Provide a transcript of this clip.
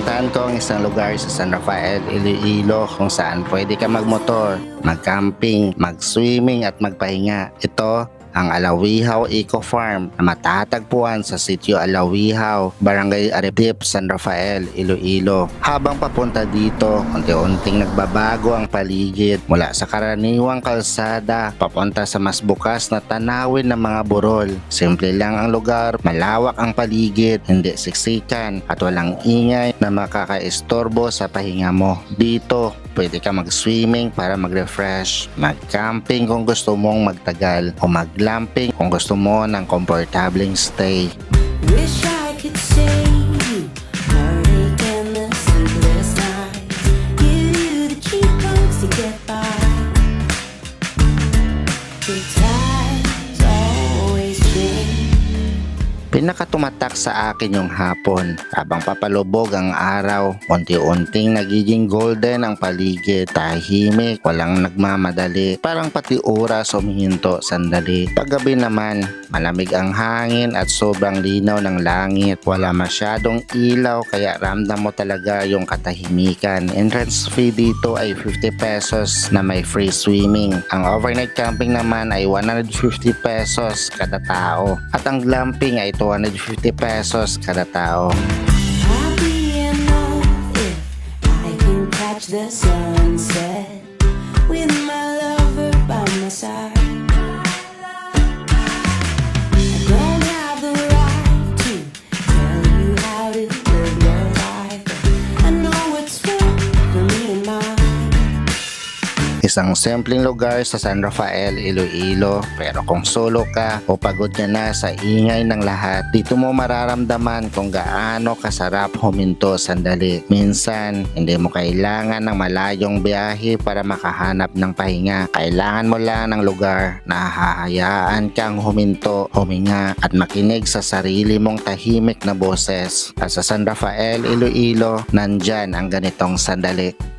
Pinuntahan ko ang isang lugar sa San Rafael, Iloilo kung saan pwede ka magmotor, mag-camping, mag-swimming at magpahinga. Ito ang Alawihaw Eco Farm na matatagpuan sa sitio Alawihaw, Barangay Aripip, San Rafael, Iloilo. Habang papunta dito, unti-unting nagbabago ang paligid mula sa karaniwang kalsada papunta sa mas bukas na tanawin ng mga burol. Simple lang ang lugar, malawak ang paligid, hindi siksikan at walang ingay na makakaistorbo sa pahinga mo. Dito, pwede ka mag-swimming para mag-refresh, mag-camping kung gusto mong magtagal, o mag-glamping kung gusto mo ng komportableng stay. Wish I could say you heartache and the sleepless nights. Give you the cheap codes to get by. Good times always change. Pinakatumatak sa akin yung hapon. Habang papalubog ang araw, unti-unting nagiging golden ang paligid. Tahimik, walang nagmamadali. Parang pati oras humihinto sandali. Paggabi naman, malamig ang hangin at sobrang linaw ng langit. Wala masyadong ilaw kaya ramdam mo talaga yung katahimikan. Entrance fee dito ay 50 pesos na may free swimming. Ang overnight camping naman ay 150 pesos kada tao. At ang glamping ay 250 pesos kada tao. Happy enough if I can catch the sunset with my lover by my side. I don't have the right to tell you how to live your life. I know what's right for me and mine. Isang simpleng lugar sa San Rafael, Iloilo, pero kung solo ka o pagod ka na sa ingay ng lahat, dito mo mararamdaman kung gaano kasarap huminto sandali. Minsan, hindi mo kailangan ng malayong biyahe para makahanap ng pahinga. Kailangan mo lang ng lugar na hahayaan kang huminto, huminga at makinig sa sarili mong tahimik na boses. At sa San Rafael, Iloilo, nandyan ang ganitong sandali.